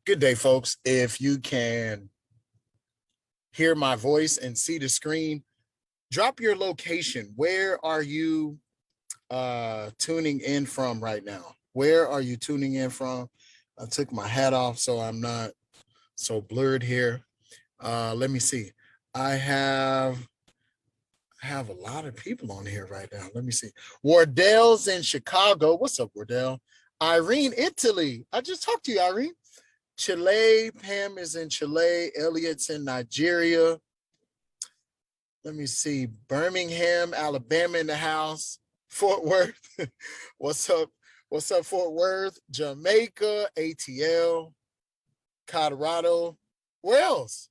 Good day, folks. If you can hear my voice and see the screen, drop your location. Where are you tuning in from right now? Where are you tuning in from? I took my hat off so I'm not so blurred here. Let me see. I have a lot of people on here right now. Let me see. Wardell's in Chicago. What's up, Wardell? Irene, Italy. I just talked to you, Irene. Chile, Pam is in Chile, Elliot's in Nigeria. Let me see, Birmingham, Alabama in the house. Fort Worth, what's up? What's up, Fort Worth? Jamaica, ATL, Colorado. Where else?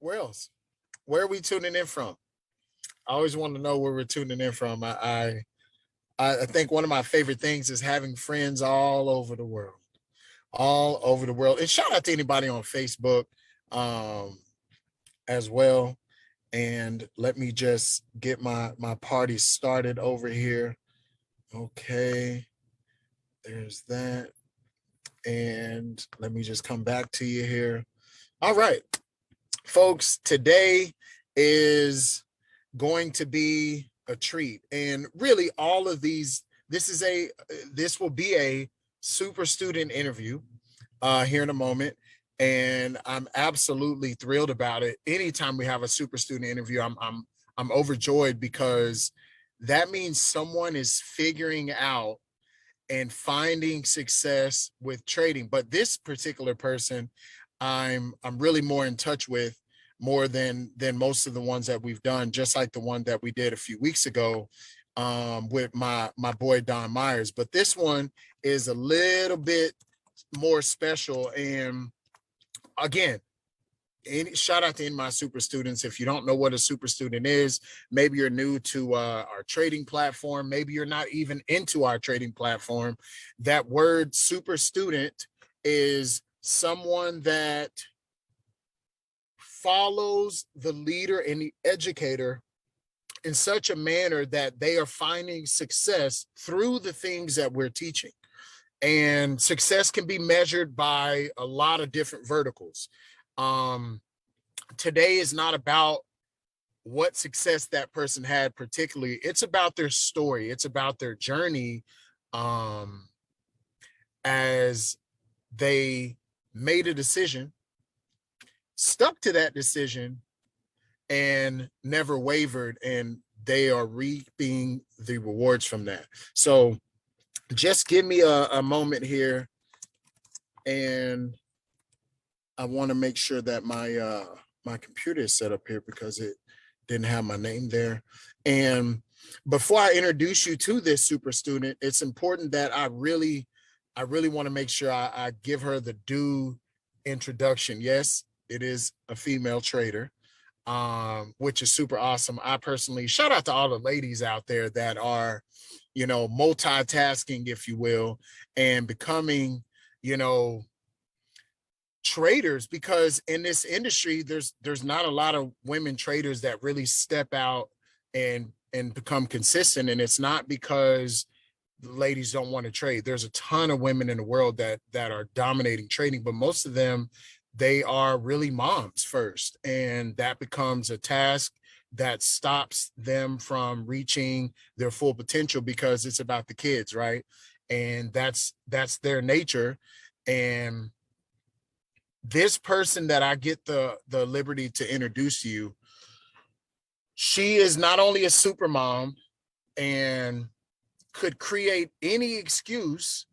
Where else? Where are we tuning in from? I always want to know where we're tuning in from. I think one of my favorite things is having friends all over the world. And shout out to anybody on Facebook um, as well. And let me just get my party started over here. Okay, there's that. And let me just come back to you here. All right, folks, today is going to be a treat. And really all of these, this will be a super student interview here in a moment. And I'm absolutely thrilled about it. Anytime we have a super student interview, I'm overjoyed because that means someone is figuring out and finding success with trading. But this particular person, I'm really more in touch with more than most of the ones that we've done, just like the one that we did a few weeks ago with my boy Don Myers. But this one is a little bit more special. And again, shout out to my super students. If you don't know what a super student is, maybe you're new to our trading platform, maybe you're not even into our trading platform. That word super student is someone that follows the leader and the educator in such a manner that they are finding success through the things that we're teaching. And success can be measured by a lot of different verticals. Today is not about what success that person had particularly. It's about their story. It's about their journey as they made a decision, stuck to that decision, and never wavered. And they are reaping the rewards from that. So just give me a moment here, and I want to make sure that my computer is set up here because it didn't have my name there. And before I introduce you to this super student, it's important that I really want to make sure I give her the due introduction. Yes, it is a female trader, which is super awesome. I personally shout out to all the ladies out there that are, multitasking, if you will, and becoming, traders, because in this industry there's not a lot of women traders that really step out and become consistent. And it's not because the ladies don't want to trade. There's a ton of women in the world that are dominating trading, but most of them, they are really moms first, and that becomes a task that stops them from reaching their full potential because it's about the kids, right? And that's their nature. And this person that I get the liberty to introduce you, she is not only a super mom and could create any excuse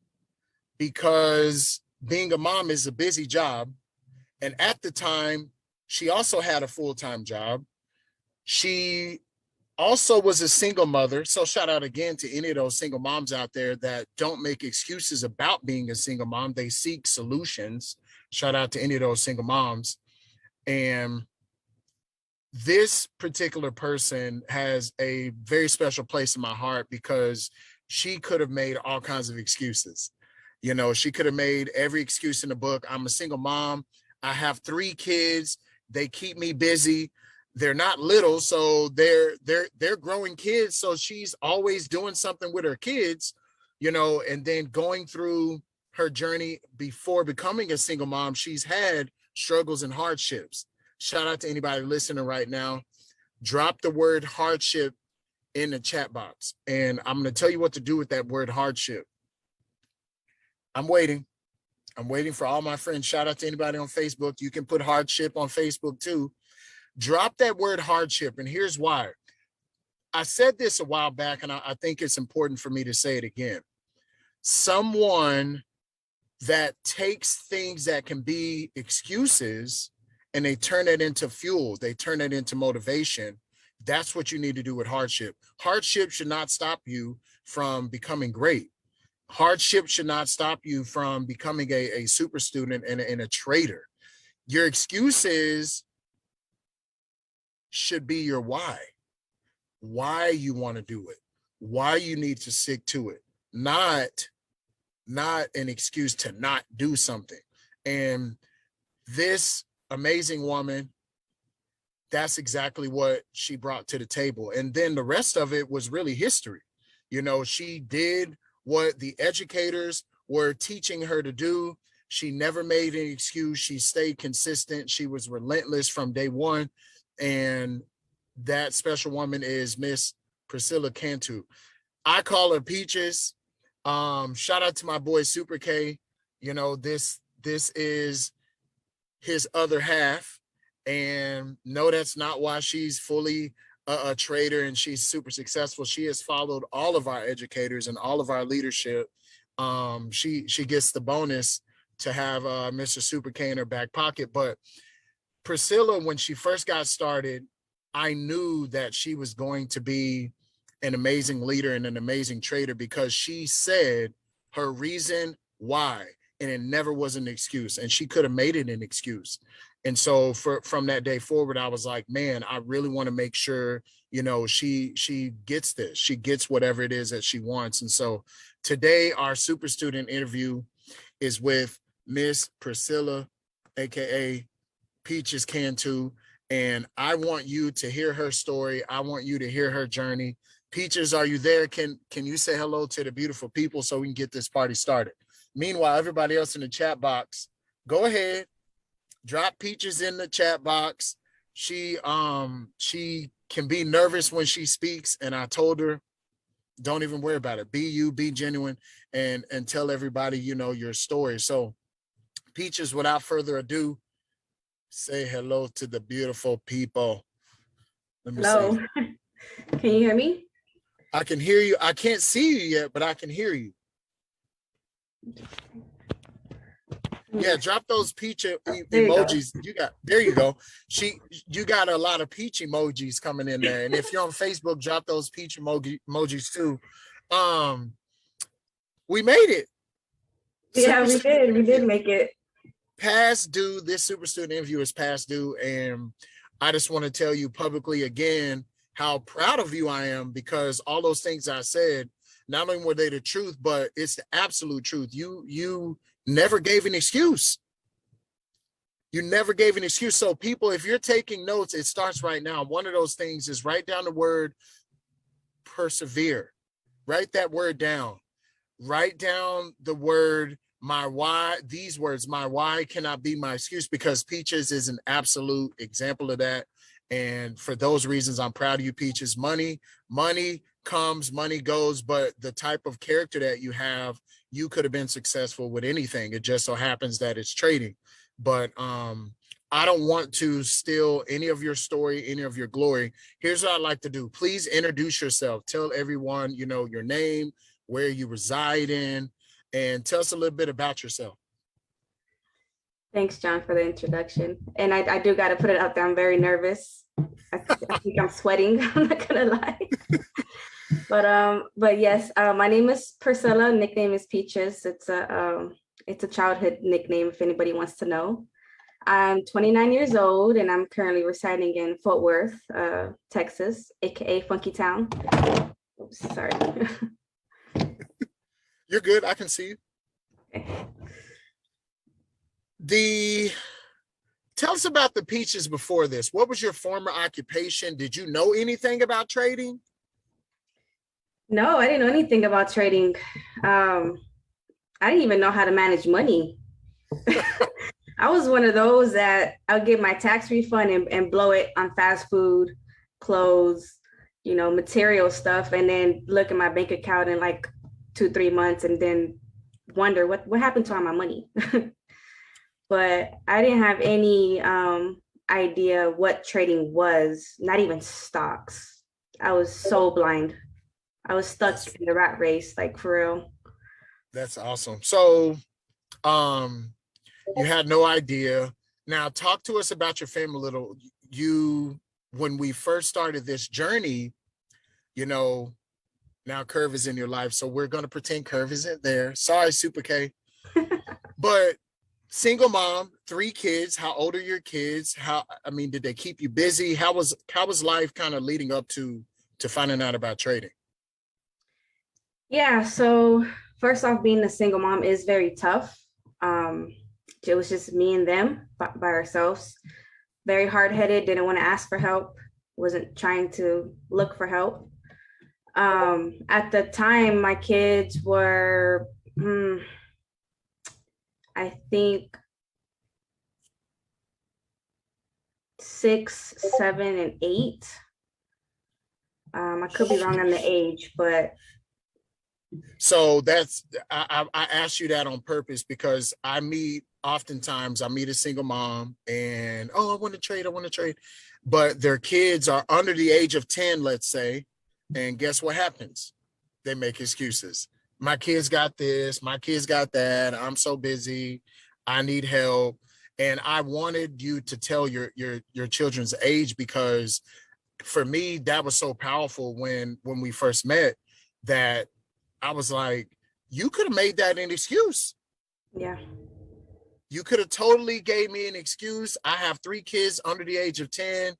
because being a mom is a busy job. And at the time, she also had a full-time job. She also was a single mother. So shout out again to any of those single moms out there that don't make excuses about being a single mom. They seek solutions. Shout out to any of those single moms. And this particular person has a very special place in my heart because she could have made all kinds of excuses. She could have made every excuse in the book. I'm a single mom. I have 3 kids. They keep me busy. They're not little, so they're growing kids. So she's always doing something with her kids, and then going through her journey before becoming a single mom, she's had struggles and hardships. Shout out to anybody listening right now. Drop the word hardship in the chat box. And I'm going to tell you what to do with that word hardship. I'm waiting. I'm waiting for all my friends. Shout out to anybody on Facebook. You can put hardship on Facebook too. Drop that word hardship. And here's why. I said this a while back, and I think it's important for me to say it again. Someone that takes things that can be excuses and they turn it into fuel, they turn it into motivation. That's what you need to do with hardship. Hardship should not stop you from becoming great. Hardship should not stop you from becoming a super student and a trader. Your excuses should be your why you want to do it, why you need to stick to it, not an excuse to not do something. And this amazing woman, that's exactly what she brought to the table. And then the rest of it was really history. You know, she did what the educators were teaching her to do. She never made an excuse. She stayed consistent. She was relentless from day one. And that special woman is Miss Pricella Cantu. I call her Peaches. Shout out to my boy Super K. You know, this is his other half. And no, that's not why she's fully a trader and she's super successful. She has followed all of our educators and all of our leadership. She gets the bonus to have Mr. Super K in her back pocket. But Pricella, when she first got started, I knew that she was going to be an amazing leader and an amazing trader because she said her reason why, and it never was an excuse, and she could have made it an excuse. And so from that day forward, I was like, man, I really want to make sure, you know, she gets this, she gets whatever it is that she wants. And so today our super student interview is with Miss Pricella, aka Peaches Cantu. And I want you to hear her story. I want you to hear her journey. Peaches, are you there? Can you say hello to the beautiful people so we can get this party started? Meanwhile, everybody else in the chat box, go ahead, drop Peaches in the chat box. She can be nervous when she speaks, and I told her, don't even worry about it. Be you, be genuine, and tell everybody, you know, your story. So Peaches, without further ado, say hello to the beautiful people. Let me hello. See. Can you hear me? I can hear you. I can't see you yet, but I can hear you. Yeah, drop those peach emojis. There you go. You got a lot of peach emojis coming in there. And if you're on Facebook, drop those peach emojis too. We made it. Yeah, we did make it. Past due. This super student interview is past due. And I just want to tell you publicly again how proud of you I am, because all those things I said, not only were they the truth, but it's the absolute truth. You never gave an excuse. You never gave an excuse. So people, if you're taking notes, it starts right now. One of those things is write down the word persevere. Write that word down. Write down the word my why. These words, my why cannot be my excuse, because Peaches is an absolute example of that. And for those reasons, I'm proud of you, Peaches. Money comes, money goes, but the type of character that you have, you could have been successful with anything. It just so happens that it's trading. But I don't want to steal any of your story, any of your glory. Here's what I'd like to do. Please introduce yourself. Tell everyone, you know, your name, where you reside in, and tell us a little bit about yourself. Thanks, John, for the introduction. And I do got to put it out there. I'm very nervous. I think I'm sweating. I'm not gonna lie. But yes, my name is Pricella. Nickname is Peaches. It's a childhood nickname if anybody wants to know. I'm 29 years old and I'm currently residing in Fort Worth, Texas, aka Funky Town. Oops, sorry. You're good. I can see you. Okay. Tell us about the Peaches before this. What was your former occupation? Did you know anything about trading? No, I didn't know anything about trading. I didn't even know how to manage money. I was one of those that I'll get my tax refund and blow it on fast food, clothes, material stuff, and then look at my bank account in like 2, 3 months and then wonder what happened to all my money. But I didn't have any idea what trading was, not even stocks. I was so blind. I was stuck That's in the rat race, like for real. that's awesome. So um you had no idea. Now talk to us about your family a little. You when we first started this journey, you know, now Curve is in your life. So we're gonna pretend Curve isn't there. Sorry, Super K. But single mom, 3 kids. How old are your kids? I mean, did they keep you busy? How was life kind of leading up to finding out about trading? Yeah, so first off, being a single mom is very tough. Um, it was just me and them by ourselves. Very hard-headed, didn't want to ask for help, wasn't trying to look for help. At the time, my kids were, I think 6, 7, and 8. I could be wrong on the age, but So that's I asked you that on purpose because oftentimes I meet a single mom and oh I want to trade, but their kids are under the age of 10, let's say, and guess what happens? They make excuses. My kids got this, my kids got that. I'm so busy. I need help. And I wanted you to tell your children's age because for me that was so powerful when we first met that I was like, you could have made that an excuse. yeah. You could have totally gave me an excuse. I have 3 kids under the age of 10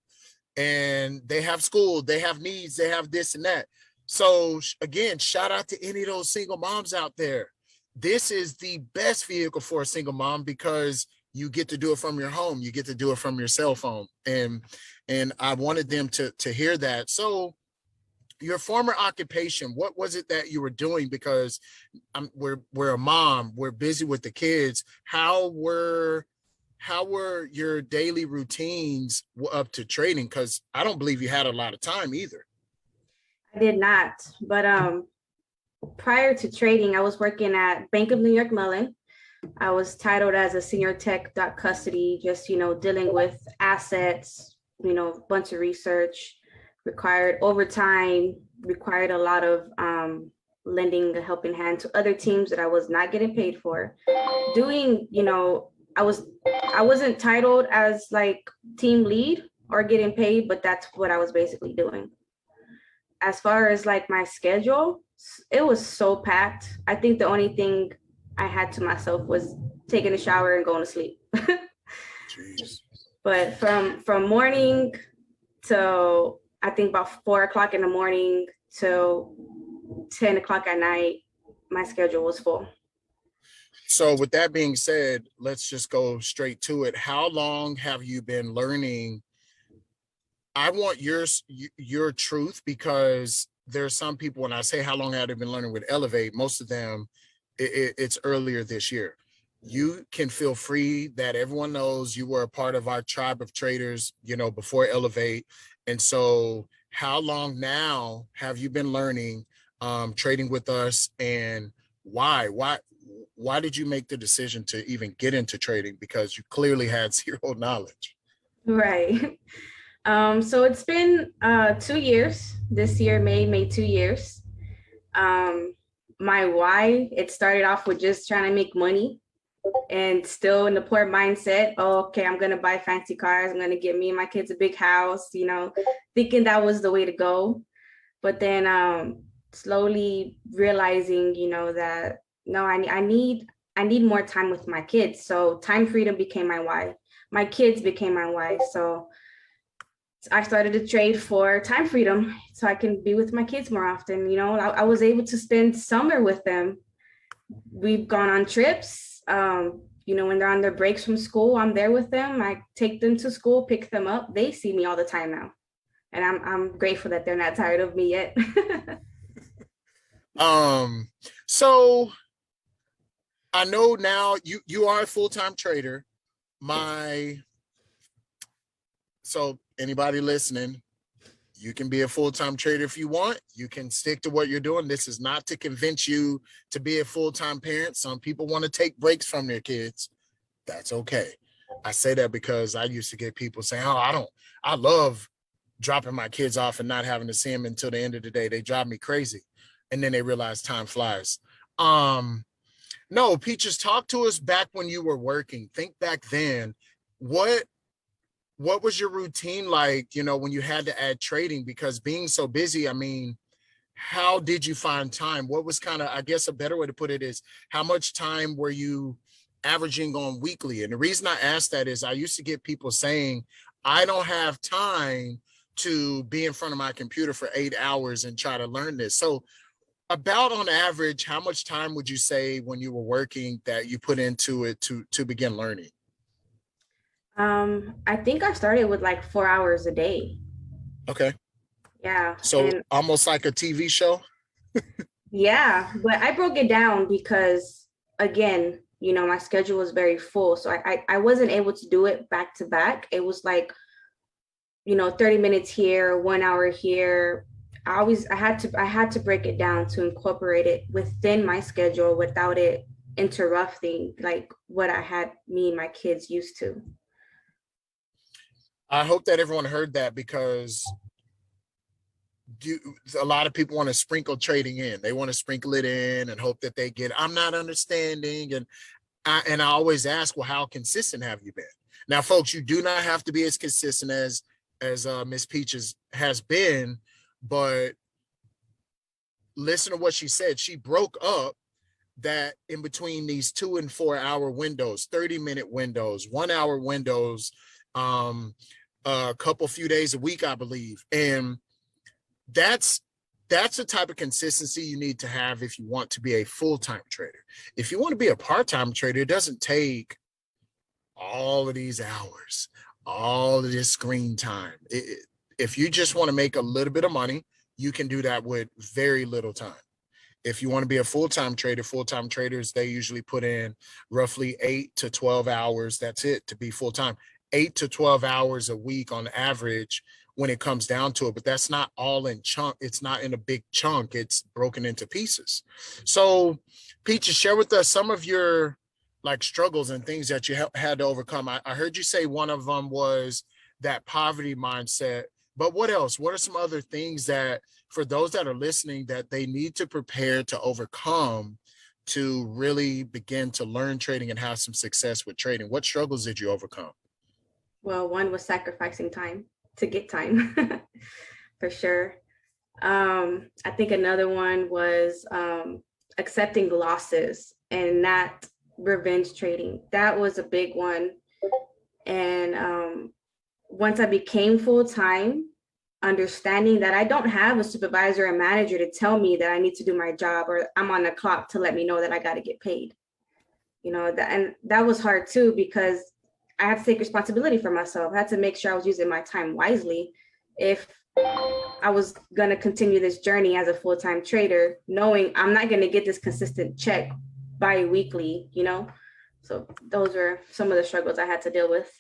and they have school, they have needs, they have this and that. So again, shout out to any of those single moms out there. This is the best vehicle for a single mom because you get to do it from your home. You get to do it from your cell phone. And I wanted them to hear that. So your former occupation, what was it that you were doing? Because we're a mom, we're busy with the kids. How were your daily routines up to trading? Because I don't believe you had a lot of time either. I did not. But prior to trading, I was working at Bank of New York Mellon. I was titled as a senior tech custody, just dealing with assets, a bunch of research, required overtime, required a lot of lending a helping hand to other teams that I was not getting paid for. Doing, I wasn't titled as like team lead or getting paid, but that's what I was basically doing. As far as like my schedule, it was so packed. I think the only thing I had to myself was taking a shower and going to sleep. Jeez. But from morning till I think about 4 o'clock in the morning till 10 o'clock at night, my schedule was full. So with that being said, let's just go straight to it. How long have you been learning? I want your truth because there's some people when I say how long have they been learning with Ellev8, most of them it's earlier this year. You can feel free that everyone knows you were a part of our tribe of traders, before Ellev8. And so how long now have you been learning trading with us and why? Why did you make the decision to even get into trading? Because you clearly had zero knowledge. Right. So it's been 2 years. This year made 2 years. Um, my why, it started off with just trying to make money and still in the poor mindset. Oh, okay, I'm gonna buy fancy cars. I'm gonna get me and my kids a big house, thinking that was the way to go. But then slowly realizing, that no, I need more time with my kids. So time freedom became my why. My kids became my why. So I started to trade for time freedom so I can be with my kids more often. I was able to spend summer with them. We've gone on trips. When they're on their breaks from school, I'm there with them. I take them to school, pick them up. They see me all the time now. And I'm grateful that they're not tired of me yet. Um, so I know now you are a full-time trader. My So anybody listening, you can be a full-time trader if you want. You can stick to what you're doing. This is not to convince you to be a full-time parent. Some people want to take breaks from their kids. That's okay. I say that because I used to get people saying, "Oh, I love dropping my kids off and not having to see them until the end of the day. They drive me crazy." And then they realize time flies. Um, no, Peaches, talk to us back when you were working. Think back then. What what was your routine like, when you had to add trading? Because being so busy, I mean, how did you find time? What was kind of, I guess a better way to put it is, how much time were you averaging on weekly? And the reason I asked that is I used to get people saying, I don't have time to be in front of my computer for 8 hours and try to learn this. So about on average, how much time would you say when you were working that you put into it to begin learning? I think I started with like 4 hours a day. Okay. Yeah. So And almost like a TV show. yeah, but I broke it down because again, my schedule was very full. So I wasn't able to do it back to back. It was like, 30 minutes here, 1 hour here. I had to break it down to incorporate it within my schedule without it interrupting like what I had me and my kids used to. I hope that everyone heard that because do a lot of people want to sprinkle trading in. They want to sprinkle it in and hope that they get, I'm not understanding. And I always ask, well, how consistent have you been? Now, folks, you do not have to be as consistent as Miss Peaches has been, but listen to what she said. She broke up that in between these 2 and 4 hour windows, 30-minute windows, 1 hour windows, um, a couple few days a week, I believe. And that's the type of consistency you need to have if you want to be a full-time trader. If you want to be a part-time trader, it doesn't take all of these hours, all of this screen time. If you just want to make a little bit of money, you can do that with very little time. If you want to be a full-time trader, full-time traders, they usually put in roughly 8 to 12 hours. That's it to be full-time. 8 to 12 hours a week on average when it comes down to it. But that's not all in chunk. It's not in a big chunk. It's broken into pieces. So, Peaches, share with us some of your like struggles and things that you had to overcome. I heard you say one of them was that poverty mindset. But what else? What are some other things that for those that are listening that they need to prepare to overcome to really begin to learn trading and have some success with trading? What struggles did you overcome? Well, one was sacrificing time to get time for sure. I think another one was accepting losses and not revenge trading. That was a big one. And once I became full time, understanding that I don't have a supervisor or manager to tell me that I need to do my job or I'm on the clock to let me know that I got to get paid. And that was hard too because I had to take responsibility for myself. I had to make sure I was using my time wisely if I was going to continue this journey as a full-time trader, knowing I'm not going to get this consistent check bi-weekly. So those were some of the struggles I had to deal with.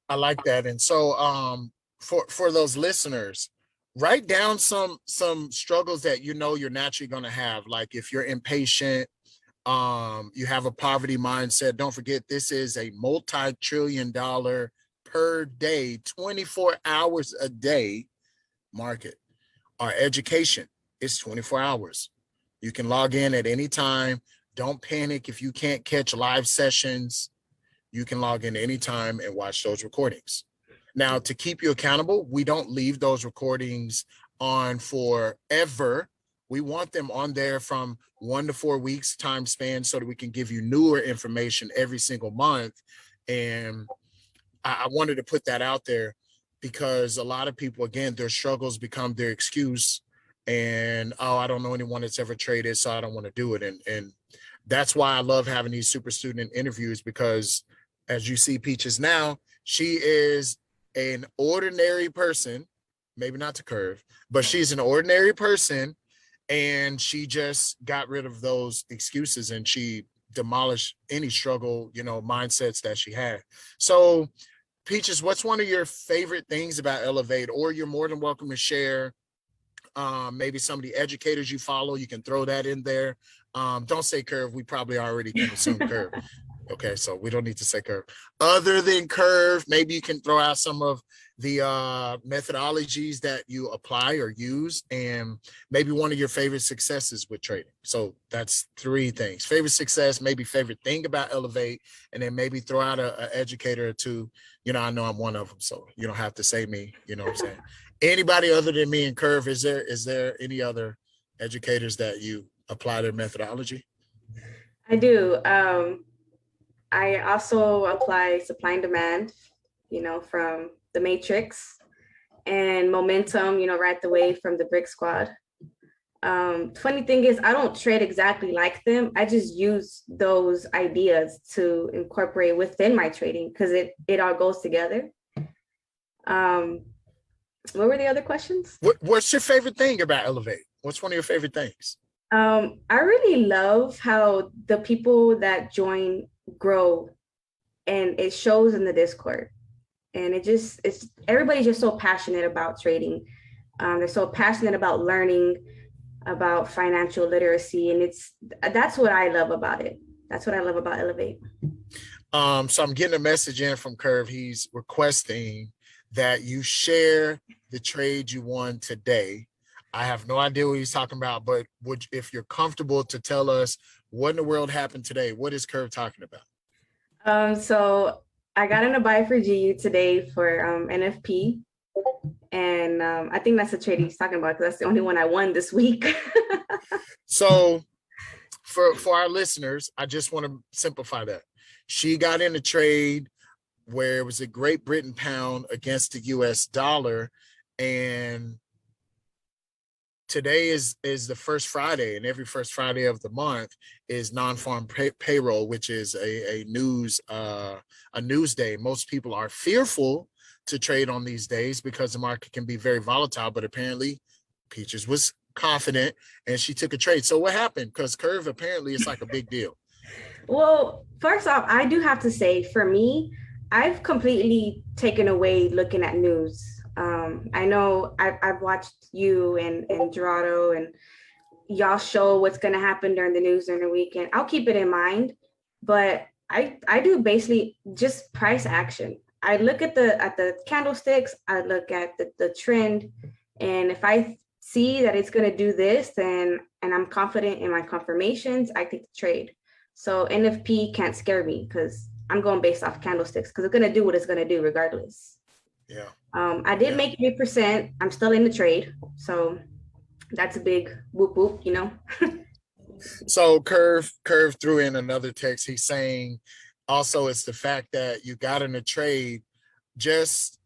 I like that. And so for those listeners, write down some struggles that you're naturally going to have. Like if you're impatient, you have a poverty mindset. Don't forget, this is a multi-trillion-dollar per day, 24 hours a day market. Our education is 24 hours. You can log in at any time. Don't panic if you can't catch live sessions. You can log in anytime and watch those recordings. Now, to keep you accountable, we don't leave those recordings on forever. We want them on there from 1 to 4 weeks time span so that we can give you newer information every single month. And I wanted to put that out there because a lot of people, again, their struggles become their excuse. And, oh, I don't know anyone that's ever traded, so I don't want to do it. And that's why I love having these super student interviews because as you see Peaches now, she is an ordinary person, maybe not to curve, but she's an ordinary person and she just got rid of those excuses and she demolish any struggle, mindsets that she had. So Peaches, what's one of your favorite things about Ellev8? Or you're more than welcome to share maybe some of the educators you follow. You can throw that in there. Don't say Curve. We probably already can assume Curve. Okay, so we don't need to say Curve. Other than Curve, maybe you can throw out some of the methodologies that you apply or use, and maybe one of your favorite successes with trading. So that's 3 things: favorite success, maybe favorite thing about Ellev8, and then maybe throw out an educator or 2. I know I'm one of them, so you don't have to say me. You know what I'm saying? Anybody other than me and Curve, is there any other educators that you apply their methodology? I do. I also apply supply and demand, from the matrix, and momentum, right away from the brick squad. Funny thing is, I don't trade exactly like them. I just use those ideas to incorporate within my trading because it all goes together. What were the other questions? What's your favorite thing about Ellev8? What's one of your favorite things? I really love how the people that join grow, and it shows in the Discord. And it's everybody's just so passionate about trading. They're so passionate about learning about financial literacy, and that's what I love about it. That's what I love about Ellev8. So I'm getting a message in from Curve. He's requesting that you share the trade you won today. I have no idea what he's talking about, but if you're comfortable to tell us what in the world happened today, what is Curve talking about? So I got in a buy for GU today for NFP. And I think that's the trade he's talking about because that's the only one I won this week. So for our listeners, I just want to simplify that. She got in a trade where it was a Great Britain pound against the US dollar, and today is the first Friday, and every first Friday of the month is non-farm payroll, which is a news day. Most people are fearful to trade on these days because the market can be very volatile, but apparently Peaches was confident and she took a trade. So what happened? Because Curve, apparently it's like a big deal. Well, first off, I do have to say, for me, I've completely taken away looking at news. I know I've watched you and Gerardo, and y'all show what's going to happen during the news during the weekend. I'll keep it in mind, but I do basically just price action. I look at the candlesticks, I look at the trend, and if I see that it's going to do this, and I'm confident in my confirmations, I take the trade. So NFP can't scare me because I'm going based off candlesticks because it's going to do what it's going to do regardless. Yeah. I did make 8%. I'm still in the trade. So that's a big whoop whoop, So Curve threw in another text. He's saying also it's the fact that you got in a trade just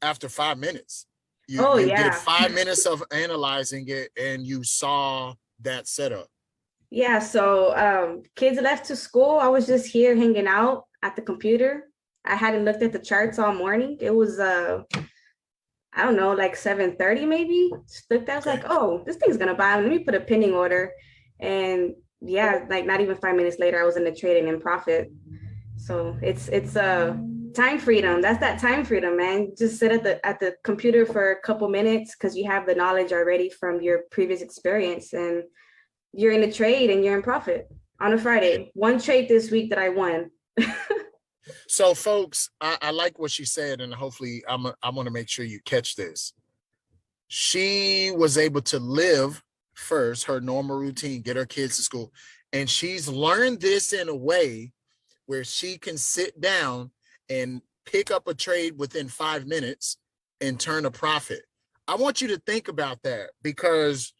after 5 minutes. You did 5 minutes of analyzing it and you saw that setup. Yeah, so kids left to school. I was just here hanging out at the computer. I hadn't looked at the charts all morning. It was I don't know, like 7:30 maybe. Just looked, I was like, oh, this thing's gonna buy. Let me put a pending order. And yeah, like not even 5 minutes later, I was in the trading in profit. So it's time freedom. That's that time freedom, man. Just sit at the computer for a couple minutes because you have the knowledge already from your previous experience, and you're in a trade and you're in profit on a Friday. One trade this week that I won. So folks, I like what she said, and hopefully I want to make sure you catch this. She was able to live first her normal routine, get her kids to school, and she's learned this in a way where she can sit down and pick up a trade within 5 minutes and turn a profit. I want you to think about that because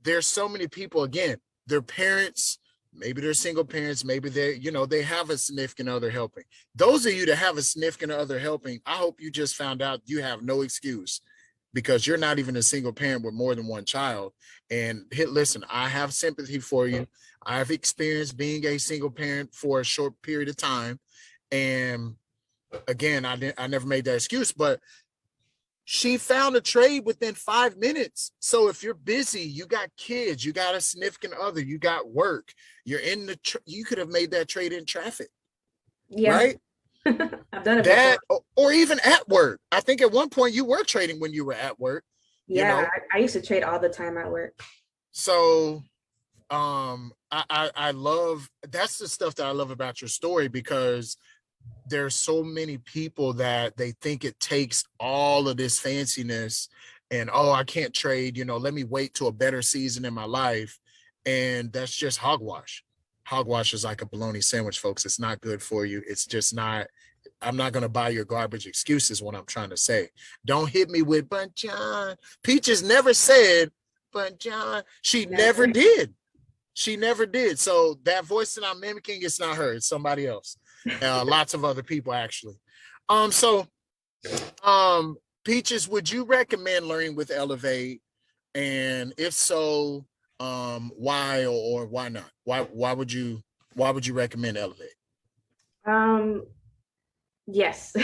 there's so many people, again, their parents, maybe they're single parents, maybe they have a significant other helping. Those of you that have a significant other helping, I hope you just found out you have no excuse because you're not even a single parent with more than one child. And listen, I have sympathy for you. I've experienced being a single parent for a short period of time. And again, I never made that excuse, but She found a trade within 5 minutes. So if you're busy, you got kids, you got a significant other, you got work, you're in you could have made that trade in traffic, Yeah, right? I've done it before. That, or even at work. I think at one point you were trading when you were at work, you Yeah, know? I used to trade all the time at work. So I love, that's the stuff that I love about your story, because there's so many people that they think it takes all of this fanciness and, oh, I can't trade, let me wait till a better season in my life. And that's just hogwash. Hogwash is like a bologna sandwich, folks. It's not good for you. It's just not. I'm not going to buy your garbage excuses. What I'm trying to say. Don't hit me with, but John. Peaches never said, but John. She never Never. did. She never did. So that voice that I'm mimicking, it's not her. It's somebody else. Lots of other people, actually. So Peaches, would you recommend learning with Ellev8? And if so, why, or why not? Why would you recommend Ellev8? Um, yes,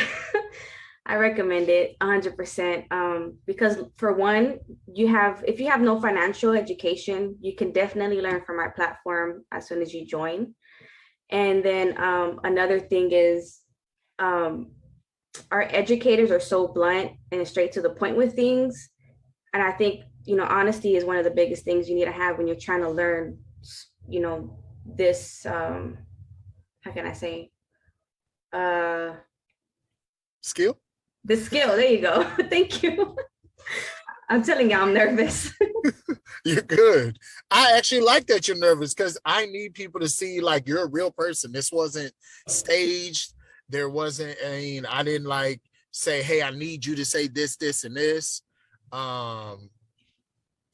I recommend it 100%. Because for one, if you have no financial education, you can definitely learn from our platform as soon as you join. And then another thing is, our educators are so blunt and straight to the point with things. And I think, honesty is one of the biggest things you need to have when you're trying to learn, this, how can I say, uh, Skill? the skill. There you go. Thank you. I'm telling you, I'm nervous. You're good. I actually like that you're nervous, because I need people to see like you're a real person. This wasn't staged. There wasn't, I didn't like say, hey, I need you to say this, this, and this.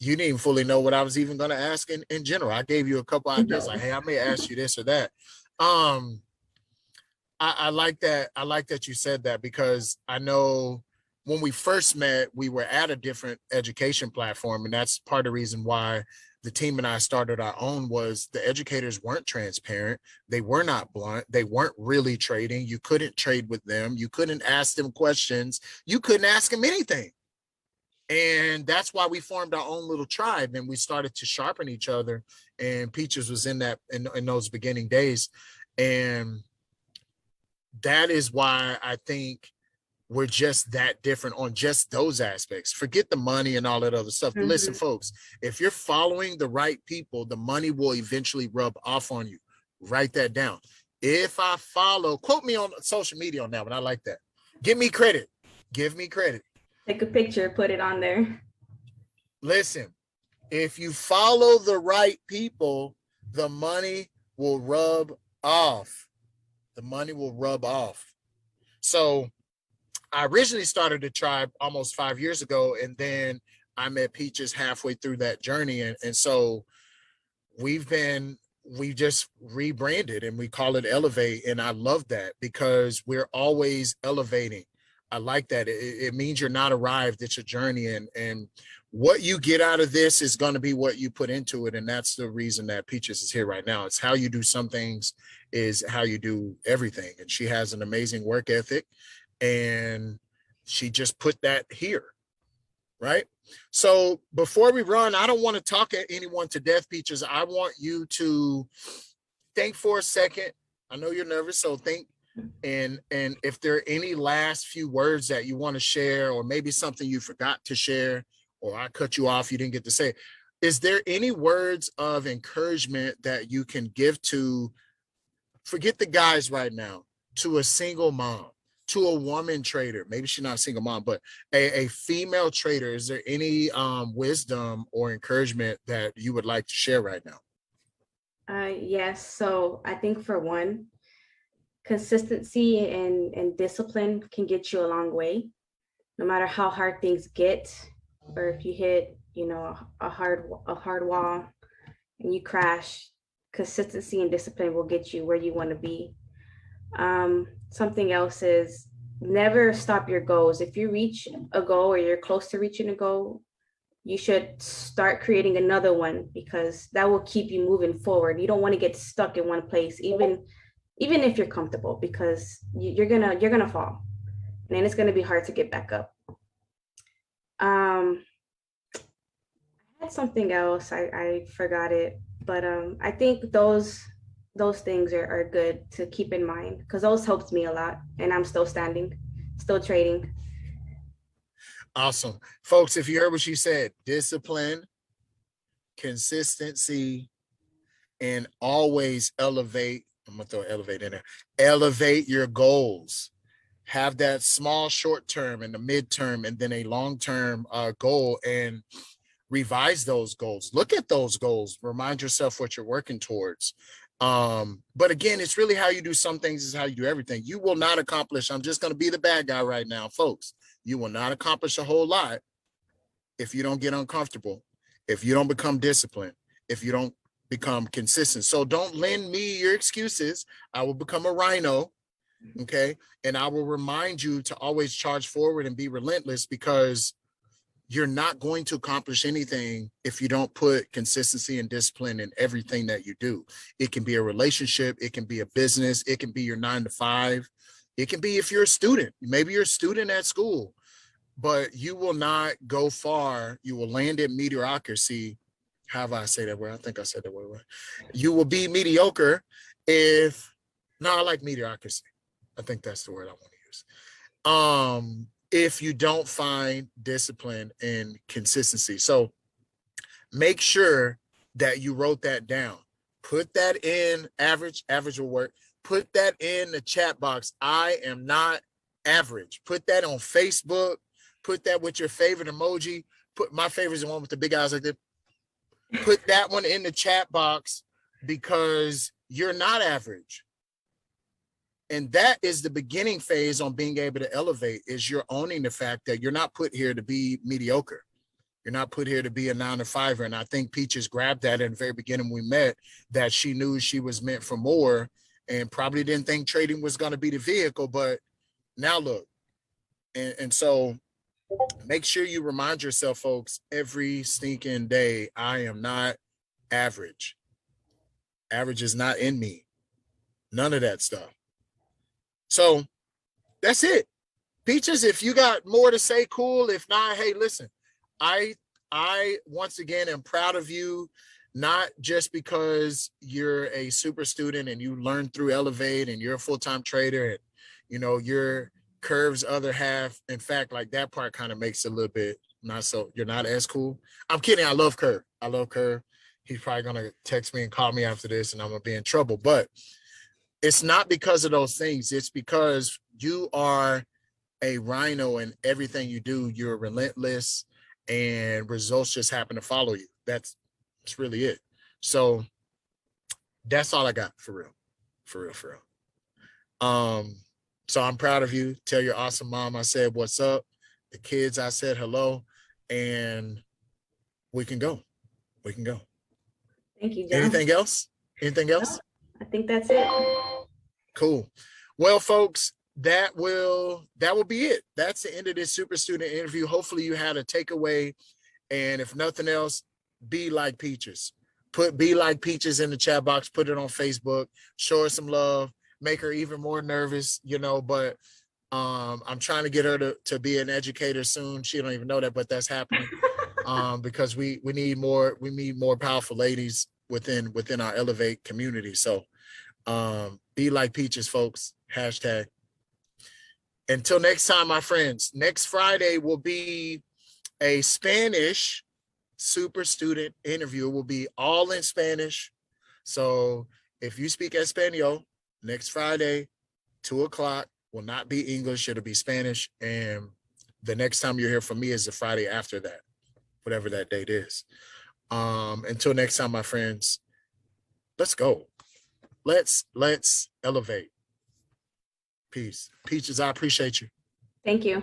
You didn't even fully know what I was even going to ask in general. I gave you a couple ideas, No. like, hey, I may ask you this or that. Um, I like that. I like that you said that, because I know when we first met, we were at a different education platform. And that's part of the reason why the team and I started our own. Was the educators weren't transparent. They were not blunt. They weren't really trading. You couldn't trade with them. You couldn't ask them questions. You couldn't ask them anything. And that's why we formed our own little tribe, and we started to sharpen each other. And Peaches was in that, in those beginning days. And that is why I think we're just that different on just those aspects. Forget the money and all that other stuff. Mm-hmm. Listen, folks, if you're following the right people, the money will eventually rub off on you. Write that down. If I follow, quote me on social media on that one. I like that. Give me credit. Give me credit. Take a picture, put it on there. Listen, if you follow the right people, the money will rub off. The money will rub off. So I originally started the tribe almost 5 years ago, and then I met Peaches halfway through that journey. And so we just rebranded and we call it Ellev8. And I love that, because we're always elevating. I like that. It means you're not arrived. It's a journey. And what you get out of this is going to be what you put into it. And that's the reason that Peaches is here right now. It's how you do some things is how you do everything. And she has an amazing work ethic, and she just put that here. Right. So before we run, I don't want to talk anyone to death, Peaches. I want you to think for a second. I know you're nervous, so think. And if there are any last few words that you want to share, or maybe something you forgot to share, or I cut you off, you didn't get to say, is there any words of encouragement that you can give to, forget the guys right now, to a single mom, to a woman trader? Maybe she's not a single mom, but a female trader. Is there any wisdom or encouragement that you would like to share right now? Yes. So I think for one, consistency and discipline can get you a long way, no matter how hard things get, or if you hit, a hard wall and you crash. Consistency and discipline will get you where you want to be. Something else is never stop your goals. If you reach a goal or you're close to reaching a goal, you should start creating another one, because that will keep you moving forward. You don't want to get stuck in one place, even if you're comfortable, because you're gonna fall, and then it's gonna be hard to get back up. Um, I had something else. I forgot it, but I think those things are good to keep in mind because those helped me a lot, and I'm still standing, still trading. Awesome. Folks, if you heard what she said, discipline, consistency, and always elevate. I'm gonna throw elevate in there. Elevate your goals. Have that small short term and the midterm and then a long-term goal, and revise those goals. Look at those goals. Remind yourself what you're working towards. But again, it's really how you do some things is how you do everything. You will not accomplish, I'm just going to be the bad guy right now, folks. You will not accomplish a whole lot if you don't get uncomfortable, if you don't become disciplined, if you don't become consistent. So don't lend me your excuses. I will become a rhino. Okay. And I will remind you to always charge forward and be relentless, because you're not going to accomplish anything if you don't put consistency and discipline in everything that you do. It can be a relationship, it can be a business, it can be your 9 to 5, it can be if you're a student, maybe you're a student at school, but you will not go far. You will land in mediocrity. How do I say that word? I think I said that word. You will be mediocre if, no, I like mediocrity. I think that's the word I want to use. If you don't find discipline and consistency. So make sure that you wrote that down. Put that in average will work. Put that in the chat box. I am not average. Put that on Facebook. Put that with your favorite emoji. Put my favorite is the one with the big eyes like this. Put that one in the chat box, because you're not average. And that is the beginning phase on being able to elevate, is you're owning the fact that you're not put here to be mediocre. You're not put here to be a 9 to 5er. And I think Peaches grabbed that in the very beginning we met, that she knew she was meant for more and probably didn't think trading was going to be the vehicle. But now look. And so make sure you remind yourself, folks, every stinking day, I am not average. Average is not in me. None of that stuff. So that's it. Peaches, if you got more to say, cool. If not, hey, listen, I once again am proud of you, not just because you're a super student and you learn through Ellev8 and you're a full-time trader and, you know, your Curve's other half. In fact, like that part kind of makes it a little bit not so, you're not as cool. I'm kidding. I love Curve. I love Curve. He's probably going to text me and call me after this and I'm going to be in trouble. But it's not because of those things. It's because you are a rhino in everything you do. You're relentless and results just happen to follow you. That's really it. So that's all I got for real. For real. So I'm proud of you. Tell your awesome mom I said what's up. The kids I said hello, and we can go. We can go. Thank you, John. Anything else? Anything else? I think that's it. Cool. Well, folks, that will be it. That's the end of this super student interview. Hopefully you had a takeaway, and if nothing else, be like Peaches. Put be like Peaches in the chat box, put it on Facebook, show her some love, make her even more nervous, you know, but I'm trying to get her to be an educator soon. She don't even know that, but that's happening. Because we need more powerful ladies within our Ellev8 community. So be like Peaches, folks. Hashtag. Until next time, my friends, next Friday will be a Spanish super student interview. It will be all in Spanish. So if you speak Espanol, next Friday, 2:00 will not be English. It'll be Spanish. And the next time you hear from me is the Friday after that, whatever that date is. Until next time, my friends, let's go. Let's elevate. Peace. Peaches, I appreciate you. Thank you.